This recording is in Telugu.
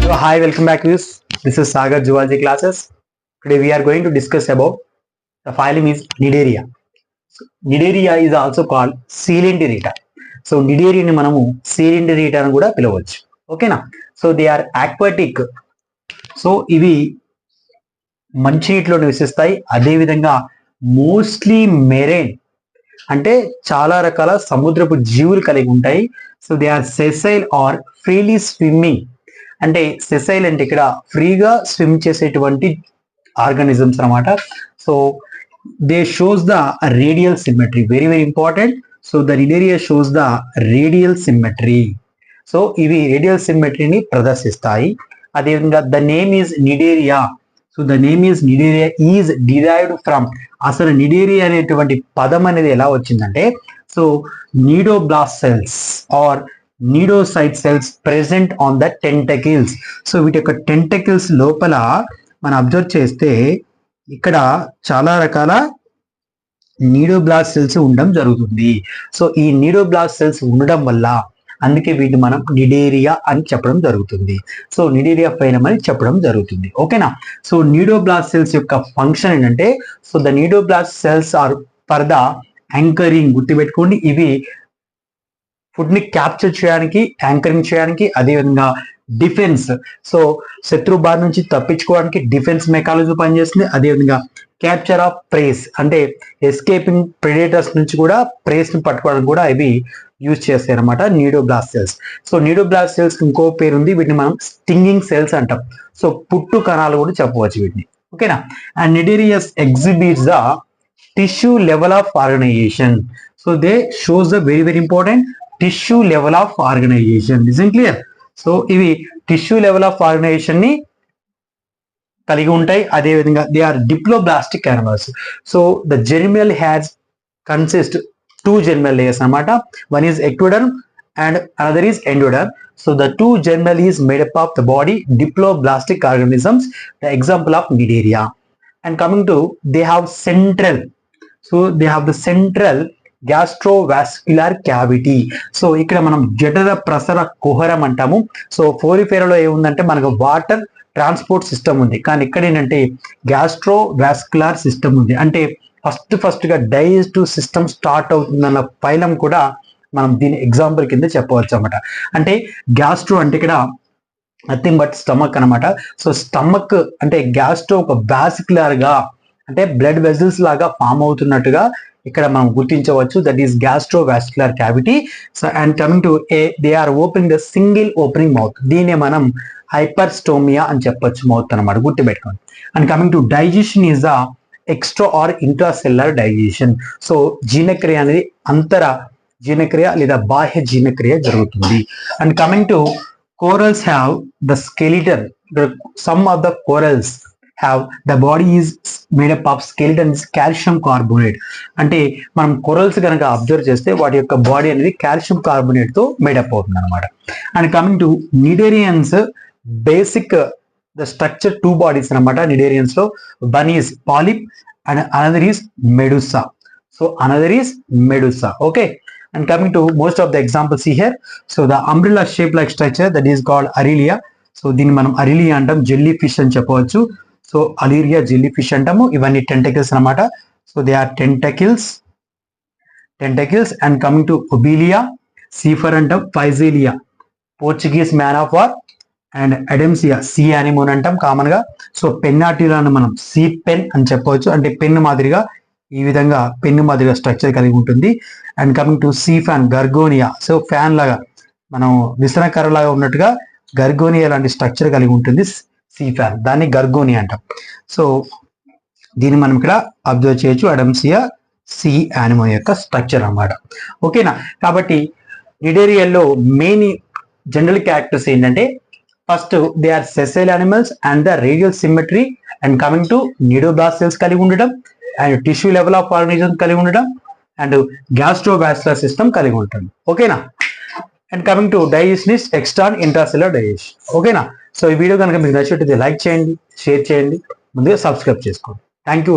So hi, welcome back to this. This is Sagar Zoology classes. Today we are going to discuss about the phylum is Nidaria. So, Nidaria is also called Coelenterata. So Nidaria ni manamu Coelenterata అని కూడా పిలవచ్చు. ఓకేనా? So they are aquatic. So ఇవి మంచినీటిలో నివసిస్తాయి. అదేవిధంగా మోస్ట్లీ మెరైన్ అంటే చాలా రకాల సముద్రపు జీవులు కలిగి ఉంటాయి. So they are sessile or freely swimming. అంటే సెసైల్ అంటే ఇక్కడ ఫ్రీగా స్విమ్ చేసేటువంటి ఆర్గానిజమ్స్ అన్నమాట. So they shows the radial symmetry, very very important. So the Cnidaria shows the radial symmetry. So ఇవి రేడియల్ సిమెట్రీని ప్రదర్శిస్తాయి. అదేవిధంగా the name is Cnidaria. So the name is Cnidaria is derived from, అసలు నిడేరియా అనేటువంటి పదం అనేది ఎలా వచ్చిందంటే, so cnidoblast cells or cnidocyte cells present on the tentacles. So వీటి యొక్క టెంటకిల్స్ లోపల మనం అబ్జర్వ్ చేస్తే ఇక్కడ చాలా రకాల నీడోబ్లాస్ట్ సెల్స్ ఉండడం జరుగుతుంది. సో ఈ నీడోబ్లాస్ట్ సెల్స్ ఉండడం వల్ల అందుకే వీటిని మనం నిడేరియా అని చెప్పడం జరుగుతుంది. సో నిడేరియా ఫైలం అని చెప్పడం జరుగుతుంది. ఓకేనా? సో నీడోబ్లాస్ట్ సెల్స్ యొక్క ఫంక్షన్ ఏంటంటే, so the cnidoblast cells are for the anchoring. గుర్తుపెట్టుకోండి, ఇవి ఫుడ్ ని క్యాప్చర్ చేయడానికి, యాంకరింగ్ చేయడానికి, అదేవిధంగా డిఫెన్స్, సో శత్రు బారి నుంచి తప్పించుకోవడానికి డిఫెన్స్ మెకానిజం పనిచేస్తుంది. అదేవిధంగా క్యాప్చర్ ఆఫ్ ప్రేస్ అంటే ఎస్కేపింగ్ ప్రెడేటర్స్ నుంచి కూడా ప్రేస్ ని పట్టుకోవడానికి కూడా ఇవి యూజ్ చేస్తాయి అనమాట, నీడోబ్లాస్ట్ సెల్స్. సో నీడోబ్లాస్ట్ సెల్స్ ఇంకో పేరు ఉంది, వీటిని మనం స్టింగింగ్ సెల్స్ అంటాం. సో పుట్టు కణాలు కూడా చెప్పవచ్చు వీటిని. ఓకేనా? And cnidarians exhibits the tissue level of organization. So they shows the very very important tissue level of organization. Is it clear? So ఇవి టిష్యూ లెవెల్ ఆఫ్ ఆర్గనైజేషన్ ని కలిగి ఉంటాయి. అదేవిధంగా they are diploblastic animals. So the germinal has consist two germinal layers అన్నమాట. One is ectoderm and another is endoderm. So the two germinal is made up of the body diploblastic organisms, the example of Nidaria. And coming to, they have central, so they have the central gastrovascular cavity. So ఇక్కడ మనం జఠర ప్రసర కుహరం అంటాము. సో ఫోరిఫేరాలో ఏముందంటే మనకు వాటర్ ట్రాన్స్పోర్ట్ సిస్టమ్ ఉంది, కానీ ఇక్కడ ఏంటంటే గ్యాస్ట్రోవాస్క్యులర్ సిస్టమ్ ఉంది. అంటే ఫస్ట్ గా డైజెస్టివ్ సిస్టమ్ స్టార్ట్ అవుతుందన్న ఫైలం కూడా మనం దీని ఎగ్జాంపుల్ కింద చెప్పవచ్చు అన్నమాట. అంటే గ్యాస్ట్రో అంటే ఇక్కడ నథింగ్ బట్ స్టమక్ అనమాట. సో స్టమక్ అంటే గ్యాస్ట్రో ఒక వాస్క్యులర్ గా అంటే బ్లడ్ వెజల్స్ లాగా ఫామ్ అవుతున్నట్టుగా ఇక్కడ మనం గుర్తించవచ్చు. That is gastrovascular cavity. So and coming to they are opening the single opening mouth. దీన్నే మనం హైపర్స్టోమియా అని చెప్పొచ్చు, మౌత్ అనమాట, గుర్తుపెట్టుకోండి. And coming to digestion is the extra or intracellular digestion. So జీర్ణక్రియ అనేది అంతర జీర్ణక్రియ లేదా బాహ్య జీర్ణక్రియ జరుగుతుంది. And coming to corals have the skeleton. Some of the corals have the body is made up of skeleton is calcium carbonate. అంటే మనం కొరల్స్ కనుక అబ్జర్వ్ చేస్తే వాటి యొక్క బాడీ అనేది కాల్షియం కార్బోనేట్ తో మేడప్ అవుతుంది అనమాట. And coming to cnidarians basic the structure two bodies అనమాట నిడేరియన్స్ లో. One is polyp and another is medusa. So another is medusa. Okay. And coming to most of the examples here. So the umbrella shape like structure that is called Aurelia. So దీన్ని మనం అరిలియా అంటాం, జెల్లీ ఫిష్ అని చెప్పవచ్చు. సో అలీరియా జెల్లీ ఫిష్ అంటాము. ఇవన్నీ టెంటకిల్స్ అనమాట. So they are tentacles. And coming to Obelia, sea fur అంటాం, Physalia Portuguese man of war, and Adamsia sea anemone అంటాం కామన్ గా. సో పెన్నాటిలాను మనం సీ పెన్ అని చెప్పవచ్చు, అంటే పెన్ను మాదిరిగా ఈ విధంగా పెన్ను మాదిరిగా స్ట్రక్చర్ కలిగి ఉంటుంది. And coming to sea fan, Gorgonia. So fan లాగా మనం విసనకర్ర లాగా ఉన్నట్టుగా గర్గోనియా లాంటి స్ట్రక్చర్ కలిగి ఉంటుంది సీ ఫ్యాన్, దాన్ని గర్గోనియా అంటాం. సో దీన్ని మనం ఇక్కడ అబ్జర్వ్ చేయొచ్చు, అడెమ్సియా సీ యానిమోన్ యొక్క స్ట్రక్చర్ అన్నమాట. ఓకేనా? కాబట్టి నిడేరియాలో మెయిన్ జనరల్ క్యారెక్టర్స్ ఏంటంటే, first they are sessile animals and the radial symmetry. And coming to cnidoblast cells కలిగి ఉండడం, and tissue level of organization కలిగి ఉండడం, అండ్ గ్యాస్ట్రోవాస్క్యులర్ సిస్టమ్ కలిగి ఉంటుంది. ఓకేనా? And coming to digestion is extra and intracellular digestion. ఓకేనా? సో ఈ వీడియో కనుక మీకు నచ్చినట్లయితే లైక్ చేయండి, షేర్ చేయండి, ముందుగా సబ్స్క్రైబ్ చేసుకోండి. Thank you.